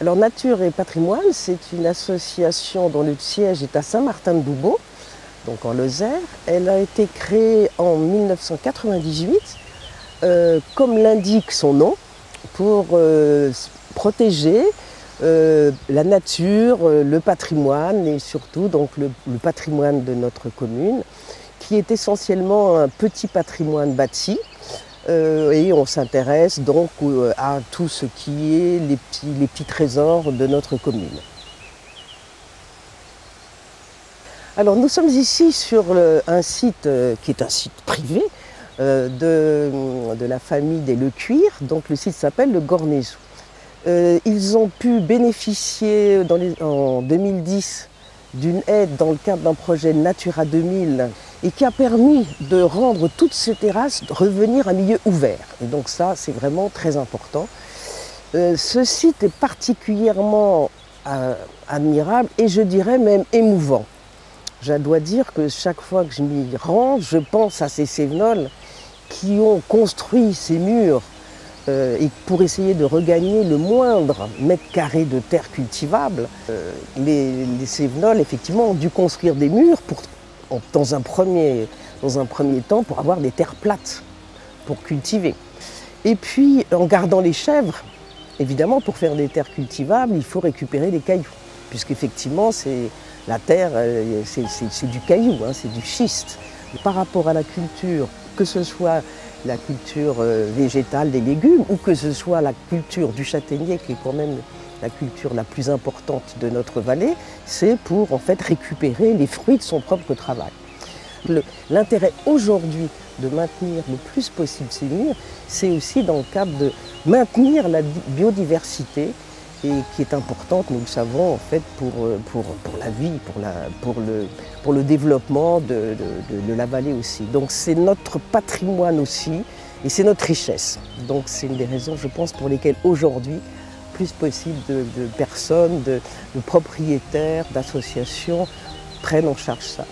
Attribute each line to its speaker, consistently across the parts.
Speaker 1: Alors Nature et Patrimoine, c'est une association dont le siège est à Saint-Martin-de-Boubeault, donc en Lozère. Elle a été créée en 1998, comme l'indique son nom, pour protéger la nature, le patrimoine et surtout donc, le patrimoine de notre commune, qui est essentiellement un petit patrimoine bâti. Et on s'intéresse donc à tout ce qui est les petits trésors de notre commune. Alors nous sommes ici sur un site qui est un site privé de la famille des Lecuir, donc le site s'appelle le Gornézou. Ils ont pu bénéficier en 2010 d'une aide dans le cadre d'un projet Natura 2000 et qui a permis de rendre toutes ces terrasses revenir à milieu ouvert. Et donc ça, c'est vraiment très important. Ce site est particulièrement admirable et je dirais même émouvant. Je dois dire que chaque fois que je m'y rends, je pense à ces Cévenols qui ont construit ces murs et pour essayer de regagner le moindre mètre carré de terre cultivable. Les Cévenols, effectivement, ont dû construire des murs dans un premier temps pour avoir des terres plates, pour cultiver. Et puis, en gardant les chèvres, évidemment, pour faire des terres cultivables, il faut récupérer des cailloux, puisqu'effectivement, la terre, c'est du caillou, hein, c'est du schiste. Et par rapport à la culture, que ce soit la culture végétale des légumes ou que ce soit la culture du châtaignier, qui est quand même la culture la plus importante de notre vallée, c'est pour en fait récupérer les fruits de son propre travail. L'intérêt aujourd'hui de maintenir le plus possible ces murs, c'est aussi dans le cadre de maintenir la biodiversité et qui est importante, nous le savons, en fait, pour la vie, pour le développement de la vallée aussi. Donc c'est notre patrimoine aussi et c'est notre richesse. Donc c'est une des raisons, je pense, pour lesquelles aujourd'hui, plus possible de personnes, de propriétaires, d'associations prennent en charge ça.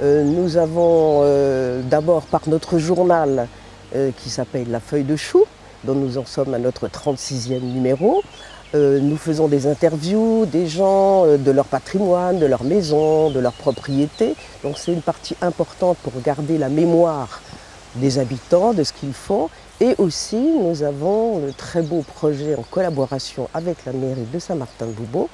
Speaker 1: Nous avons d'abord par notre journal qui s'appelle La Feuille de Chou, dont nous en sommes à notre 36e numéro. Nous faisons des interviews des gens, de leur patrimoine, de leur maison, de leur propriété. Donc c'est une partie importante pour garder la mémoire des habitants, de ce qu'ils font. Et aussi, nous avons le très beau projet en collaboration avec la mairie de Saint-Martin-de-Boubeault,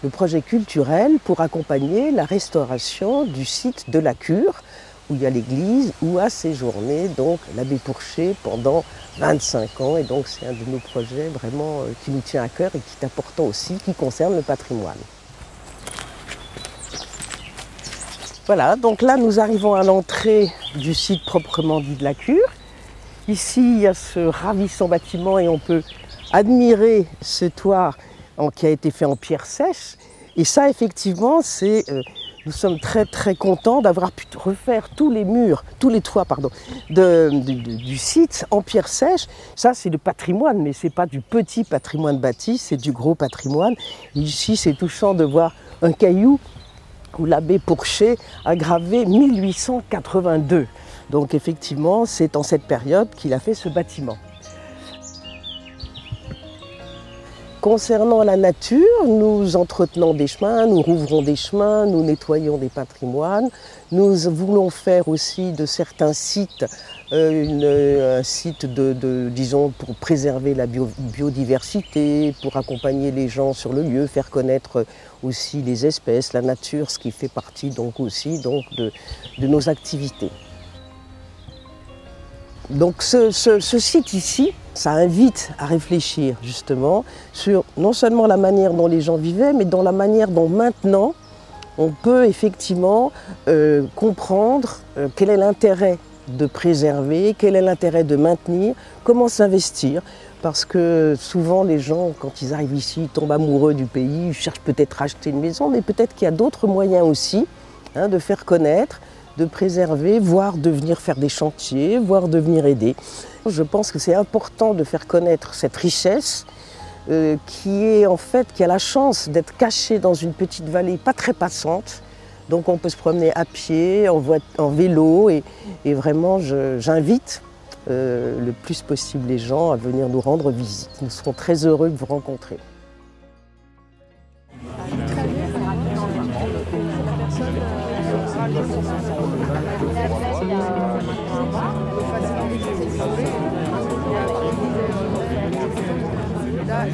Speaker 1: le projet culturel pour accompagner la restauration du site de la Cure, où il y a l'église, où a séjourné donc l'abbé Pourchet pendant 25 ans. Et donc c'est un de nos projets vraiment qui nous tient à cœur et qui est important aussi, qui concerne le patrimoine. Voilà, donc là nous arrivons à l'entrée du site proprement dit de la Cure. Ici il y a ce ravissant bâtiment et on peut admirer ce toit qui a été fait en pierre sèche. Et ça effectivement c'est... Nous sommes très très contents d'avoir pu refaire tous les toits du site en pierre sèche. Ça c'est le patrimoine, mais ce n'est pas du petit patrimoine bâti, c'est du gros patrimoine. Et ici c'est touchant de voir un caillou où l'abbé Pourchet a gravé 1882. Donc effectivement c'est en cette période qu'il a fait ce bâtiment. Concernant la nature, nous entretenons des chemins, nous rouvrons des chemins, nous nettoyons des patrimoines. Nous voulons faire aussi de certains sites un site disons, pour préserver la biodiversité, pour accompagner les gens sur le lieu, faire connaître aussi les espèces, la nature, ce qui fait partie donc aussi de nos activités. Donc ce site ici, ça invite à réfléchir justement sur non seulement la manière dont les gens vivaient, mais dans la manière dont maintenant on peut effectivement comprendre quel est l'intérêt de préserver, quel est l'intérêt de maintenir, comment s'investir. Parce que souvent les gens, quand ils arrivent ici, ils tombent amoureux du pays, ils cherchent peut-être à acheter une maison, mais peut-être qu'il y a d'autres moyens aussi de faire connaître, de préserver, voire de venir faire des chantiers, voire de venir aider. Je pense que c'est important de faire connaître cette richesse qui a la chance d'être cachée dans une petite vallée pas très passante. Donc on peut se promener à pied, en vélo et vraiment j'invite le plus possible les gens à venir nous rendre visite. Nous serons très heureux de vous rencontrer. Là,